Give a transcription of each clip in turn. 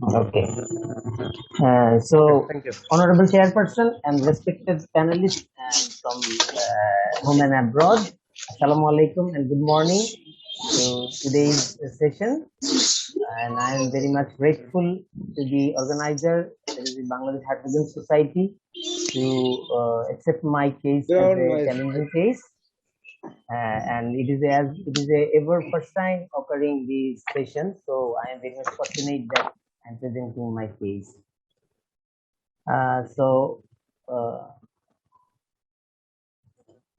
Okay. So, Thank you. Honorable Chairperson and respected panelists and from home and abroad, Assalamu alaikum and good morning to today's session. And I am very much grateful to the organizer, that is the Bangladesh Heart Society, to accept my case as a challenging case. And it is a ever first time occurring these sessions, so I am very much fortunate that I am presenting my case. So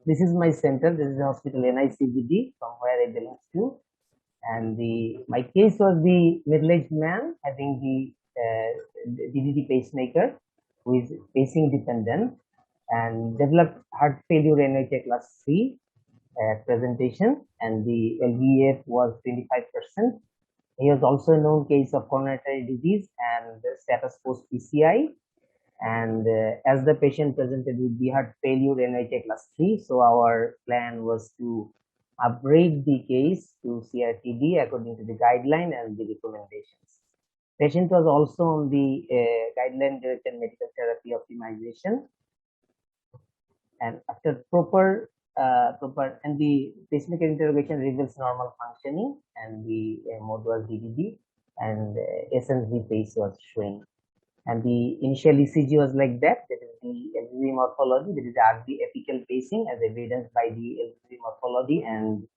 this is my center. This is the hospital NICBD from where I belong to, and my case was the middle-aged man having the DDT pacemaker who is pacing dependent and developed heart failure NYHA class 3 presentation, and the LVEF was 25%. He was also a known case of coronary disease and status post PCI. And as the patient presented with the heart failure NYHA class 3, so our plan was to upgrade the case to CRTD according to the guideline and the recommendations. Patient was also on the guideline directed medical therapy optimization, and after proper and the pacemaker interrogation reveals normal functioning, and the mode was DDD, and SNV pace was showing. And the initial ECG was like that. That is the LV morphology. That is the RV apical pacing as evidenced by the LV morphology and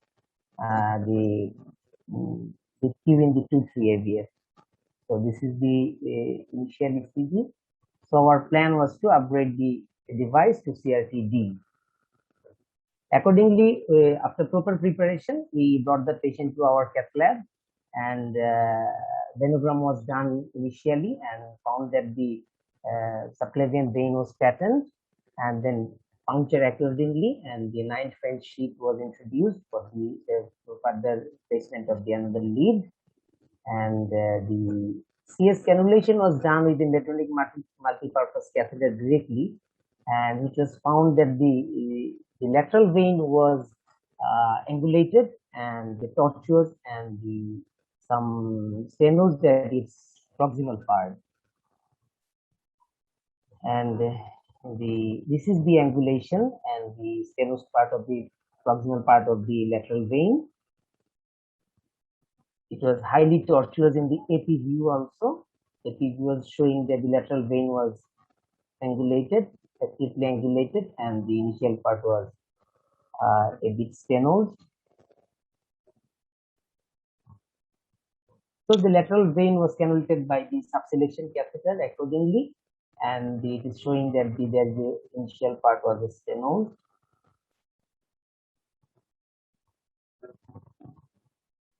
the Q in the 2-3 AVF. So this is the initial ECG. So our plan was to upgrade the device to CRT-D. Accordingly, after proper preparation, we brought the patient to our cath lab, and venogram was done initially and found that the subclavian vein was patterned, and then puncture accordingly, and the 9th French sheet was introduced for the further placement of the another lead, and the CS cannulation was done with the electronic multi-purpose catheter directly, and it was found that the lateral vein was angulated and the tortuous, and some stenosis at its proximal part, and this is the angulation and the stenosis part of the proximal part of the lateral vein. It was highly tortuous in the AP view also. AP view was showing that the lateral vein was angulated, actively angulated, and the initial part was a bit stenosed. So the lateral vein was cannulated by the subselection catheter accordingly, and it is showing that the initial part was stenosed.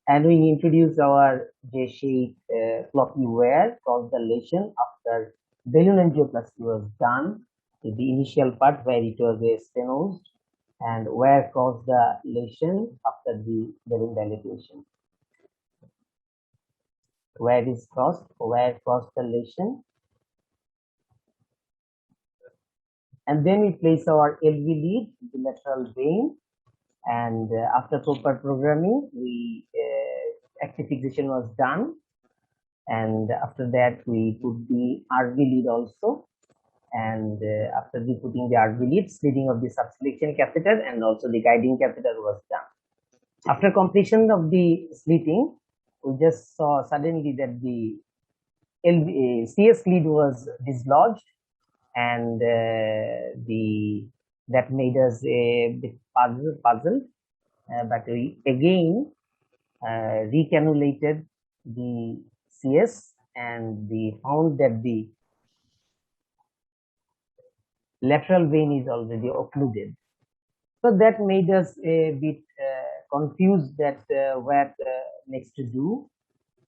And we introduced our J-shaped floppy wire caused the lesion after balloon angioplasty was done. The initial part where it was stenosed, and where caused the lesion after the balloon dilatation. Where caused the lesion, and then we place our LV lead, the lateral vein, and after proper programming, we active fixation was done, and after that we put the RV lead also, and after the putting the RV lead, slitting of the subselection catheter and also the guiding catheter was done. After completion of the slitting, we just saw suddenly that the CS lead was dislodged, and that made us a bit puzzled, but we again recannulated the CS, and we found that the lateral vein is already occluded. So that made us a bit confused that what next to do,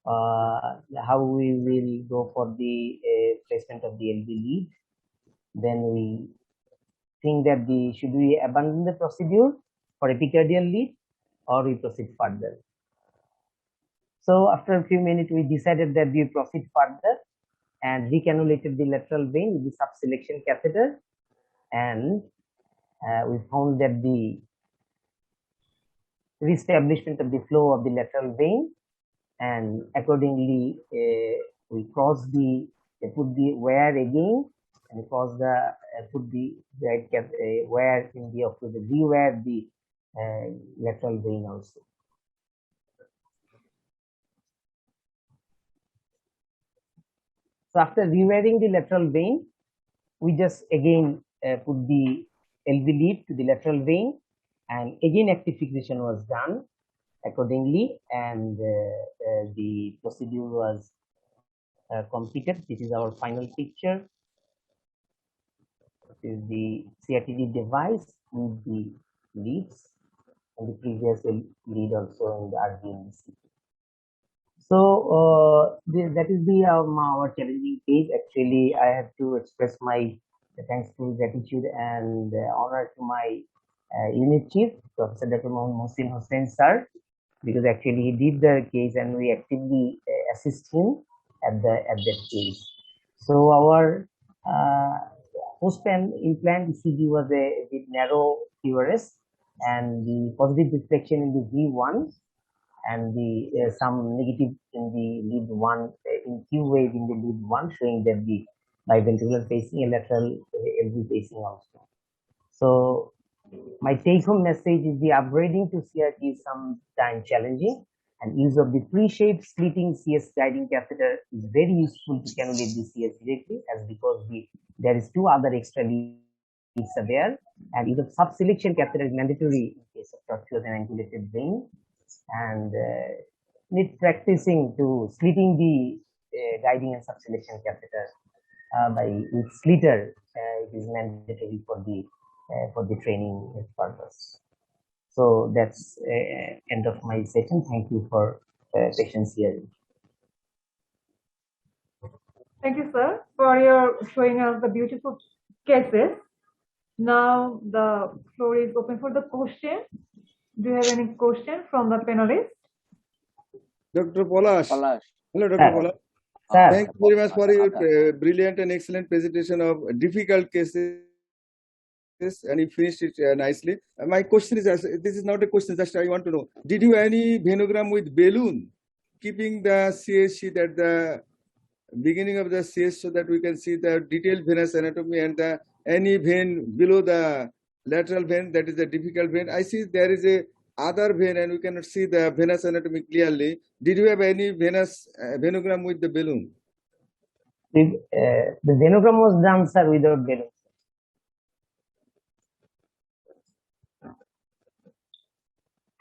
how we will go for the placement of the LV lead. Then we think that should we abandon the procedure for epicardial lead or we proceed further. So after a few minutes, we decided that we proceed further and recannulated the lateral vein with the subselection catheter, and we found that the reestablishment of the flow of the lateral vein, and accordingly we cross the, put the wire again, and cross the, put the right wire in the, of the rewire the lateral vein also. So after rewiring the lateral vein, we just again put the LV lead to the lateral vein, and again active fixation was done accordingly, and the procedure was completed. This is our final picture. This is the CRT device with the leads, and the previous lead also in the RBNC. So that is the our challenging case. Actually, I have to express my thankful gratitude and honor to my unit chief, Professor Dr. Mohsin Hossain sir, because actually he did the case and we actively assist him at that case. So our post implant ECG was a bit narrow QRS, and the positive reflection in the V1 and the some negative in the lead 1 in Q wave in the lead 1, showing that the biventricular pacing and lateral LV pacing also. So my take home message is the upgrading to CRT is sometimes challenging, and use of the pre-shaped slitting CS guiding catheter is very useful to cannulate the CS directly, as because there is 2 other extra leads are there, and use of sub-selection catheter is mandatory in case of tortuous and angulated vein, and need practicing to slitting the guiding and sub-selection catheter with slitter. It is mandatory for the training purpose. So that's end of my session. Thank you for patience here. Thank you, sir, for your showing us the beautiful cases. Now the floor is open for the question. Do you have any question from the panelists? Dr. Polash. Hello, Dr. Polash. Thank you very much for your brilliant and excellent presentation of difficult cases, and you finished it nicely. My question is, this is not a question, just I want to know, did you any venogram with balloon, keeping the CS sheet at the beginning of the CS so that we can see the detailed venous anatomy and any vein below the lateral vein, that is the difficult vein? I see there is a other vein and we cannot see the venous anatomy clearly. Did you have any venous venogram with the balloon? The venogram was done, sir, without balloon.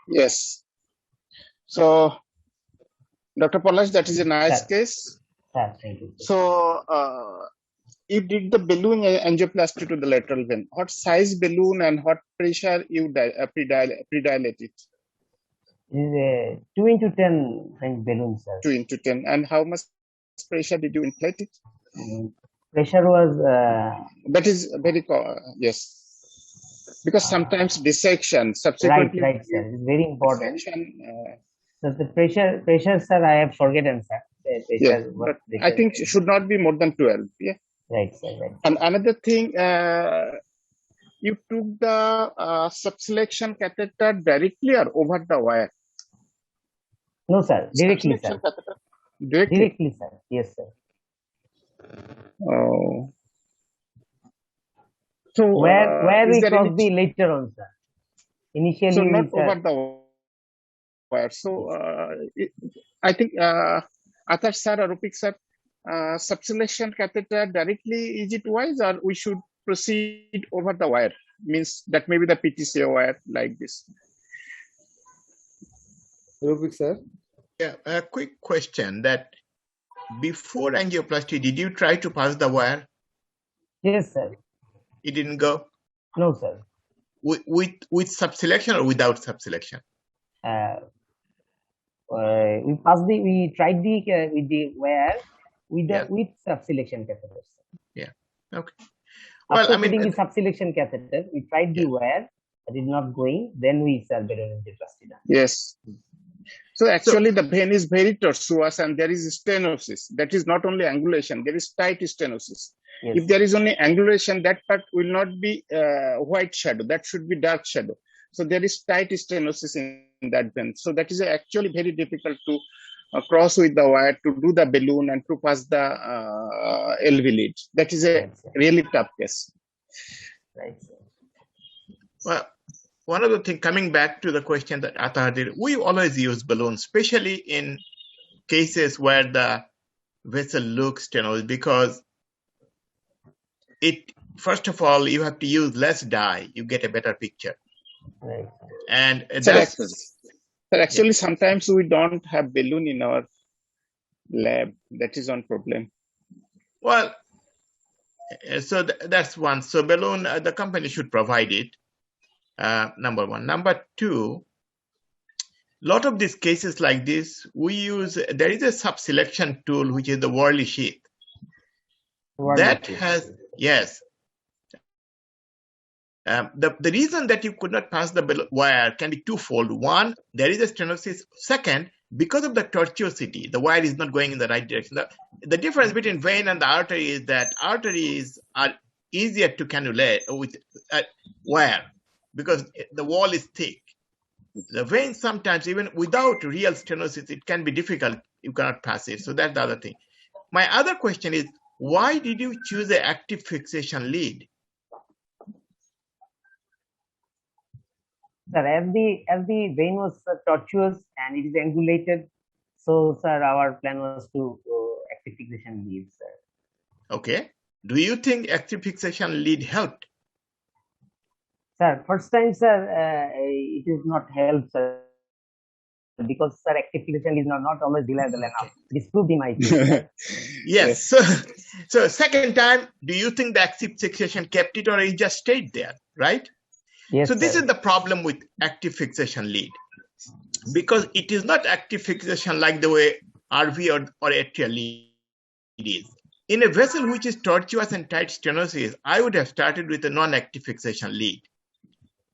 Yes. So, Dr. Polash, that is a nice case. Thank you. So, you did the balloon angioplasty to the lateral vein. What size balloon and what pressure you predilate it? It is a 2x10 French balloon, sir. 2x10. And how much pressure did you inflate it? Pressure was... that is very... yes. Because sometimes dissection, subsequently... Right, sir. It's very important. So the pressure, sir, I have forgotten, sir. Yeah, but I think it should not be more than 12. Yeah. Right, sir. Right. And another thing, you took the subselection catheter directly or over the wire? No, sir. Directly, sir. Directly, sir. Yes, sir. Oh. So where we cross the later on, sir. Initially, so not over the wire. So I think Atar sir or Rupik sir, subselection catheter directly, is it wise, or we should proceed over the wire? Means that maybe the PTCA wire like this. Rupik sir? Yeah, a quick question that before angioplasty, did you try to pass the wire? Yes, sir. It didn't go? No, sir. With subselection or without subselection? We tried with the wire with subselection catheter. Yeah. Okay. Well, after putting the subselection catheter, we tried the wire, but it did not going. Then we started the plastida. Yes. So actually, the vein is very tortuous and there is stenosis. That is not only angulation; there is tight stenosis. Yes. If there is only angulation, that part will not be white shadow. That should be dark shadow. So there is tight stenosis in that vein. So that is actually very difficult to cross with the wire to do the balloon and to pass the LV lead. That is a Right, sir. really tough case. Right, sir. Well, one of the things, coming back to the question that Atar did, we always use balloons, especially in cases where the vessel looks tenuous, because first of all, you have to use less dye, you get a better picture. Right. And Actually, sometimes we don't have balloon in our lab. That is one problem. Well, so that's one. So balloon, the company should provide it. Number one. Number two, lot of these cases like this, there is a sub-selection tool, which is the Worley sheath. Yes. The reason that you could not pass the wire can be twofold. One, there is a stenosis. Second, because of the tortuosity, the wire is not going in the right direction. The difference between vein and the artery is that arteries are easier to cannulate with wire because the wall is thick. The vein sometimes, even without real stenosis, it can be difficult. You cannot pass it. So that's the other thing. My other question is, why did you choose an active fixation lead? Sir, as the vein was tortuous and it is angulated, so sir, our plan was to active fixation lead, sir. Okay. Do you think active fixation lead helped? Sir, first time, sir, it is not helped, sir, because sir, active fixation is not always reliable enough. This proved in my case. Yes. So second time, do you think the active fixation kept it or it just stayed there, right? Yes, so this sir. is the problem with active fixation lead, because it is not active fixation like the way RV or atrial lead is. In a vessel which is tortuous and tight stenosis, I would have started with a non-active fixation lead,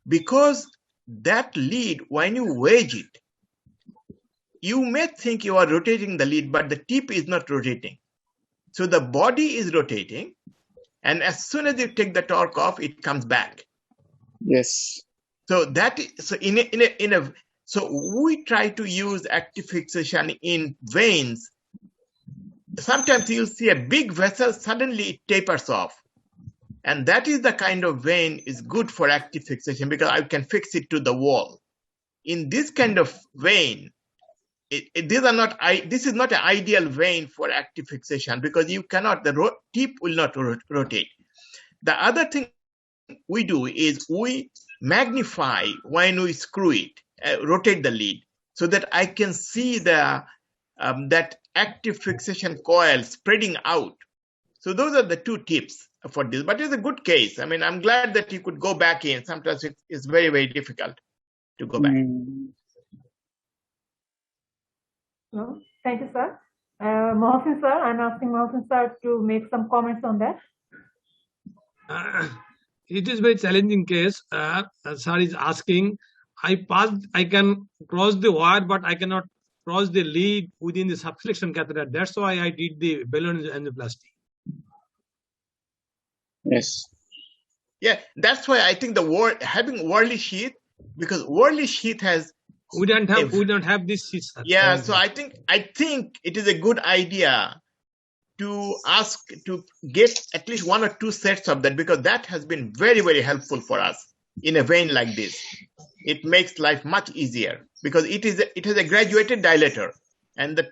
because that lead, when you wedge it, you may think you are rotating the lead, but the tip is not rotating. So the body is rotating, and as soon as you take the torque off, it comes back. Yes. So that is, so we try to use active fixation in veins. Sometimes you'll see a big vessel, suddenly it tapers off. And that is the kind of vein is good for active fixation because I can fix it to the wall. In this kind of vein, this is not an ideal vein for active fixation because you cannot, the tip will not rotate. The other thing we do is we magnify when we screw it, rotate the lead, so that I can see the that active fixation coil spreading out. So those are the two tips for this. But it's a good case. I mean, I'm glad that you could go back in. Sometimes it's very, very difficult to go back. No, thank you, sir. Mohsin sir, I'm asking Mohsin sir to make some comments on that. It is very challenging case. Sir is asking, I can cross the wire, but I cannot cross the lead within the subselection catheter. That's why I did the balloon angioplasty. Yes. Yeah, that's why I think having Worley sheath, because Worley sheath has we don't have this sheath, sir. Yeah, so I think it is a good idea to ask to get at least 1 or 2 sets of that, because that has been very, very helpful for us in a vein like this. It makes life much easier because it has a graduated dilator, and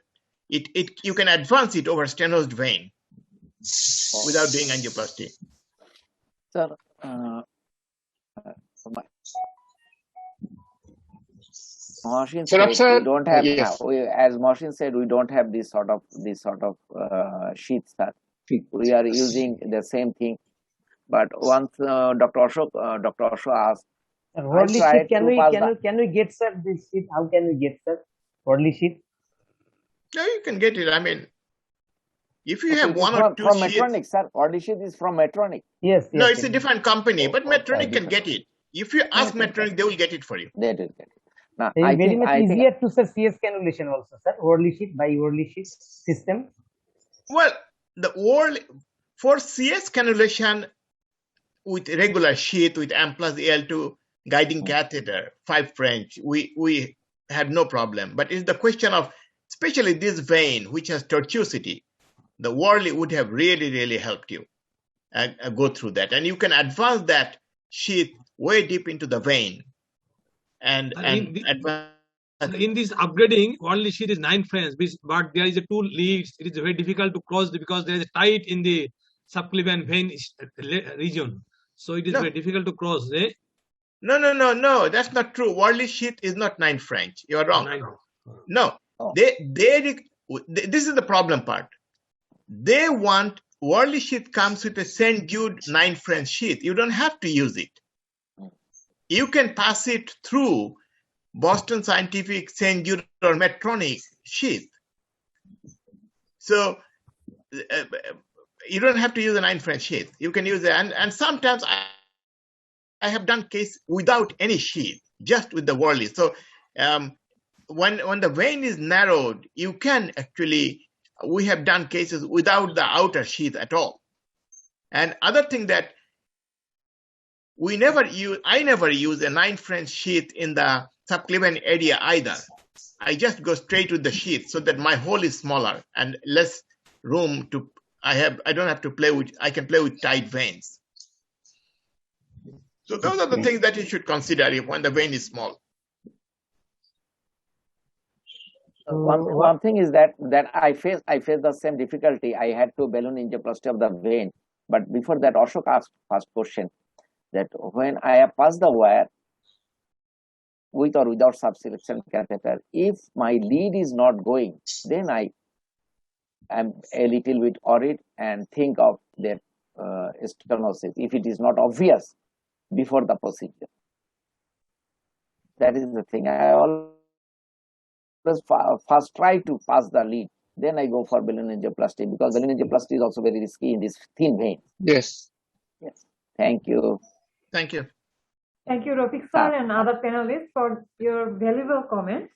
you can advance it over stenosed vein without doing angioplasty. Sir, Mohsin said we don't have, as Mohsin said, we don't have this sort of sheets, sir. We are using the same thing. But once Dr. Ashok asked, Worley sheet, can we get, sir, this sheet? How can we get, sir, Worley sheet? Yeah, you can get it. I mean, if you have 1 or 2 from sheets. Medtronic, sir. Worley sheet is from Medtronic. Yes. No, it's a different company, but Medtronic can get it. If you ask Medtronic, they will get it for you. They will get it. Now, it is very much easier to say CS cannulation also, sir. Worley sheet by Worley sheet system. Well, for CS cannulation with regular sheath with M plus L2 guiding catheter, 5 French, we had no problem. But it's the question of especially this vein, which has tortuosity, the Worley would have really, really helped you go through that. And you can advance that sheath way deep into the vein and advance. In this upgrading, Worley sheath is 9 frames, but there is a 2 leads. It is very difficult to cross because there is a tight in the subclavian vein region. So it is very difficult to cross. Eh? No. That's not true. Worley sheath is not 9 French. You are wrong. No. This is the problem part. They want Worley sheath comes with a St. Jude 9 French sheath. You don't have to use it. You can pass it through Boston Scientific, St. Jude, or Medtronic sheath. So you don't have to use a 9 French sheath. You can use it. And sometimes I have done case without any sheath, just with the Worley. So when the vein is narrowed, you can actually, we have done cases without the outer sheath at all. And other thing that I never use a 9 French sheath in the subclavian area either. I just go straight with the sheath so that my hole is smaller and less room to, I don't have to play with, I can play with tight veins. So those are the things that you should consider when the vein is small. One thing is that I faced the same difficulty. I had to balloon angioplasty of the vein. But before that, Ashok asked first question that when I have passed the wire with or without subselection catheter, if my lead is not going, then I am a little bit worried and think of that stenosis if it is not obvious before the procedure. That is the thing. I always first try to pass the lead, then I go for balloon angioplasty, because balloon angioplasty is also very risky in this thin vein. Yes. Thank you. Thank you. Thank you, Rafiq sir and other panelists for your valuable comments.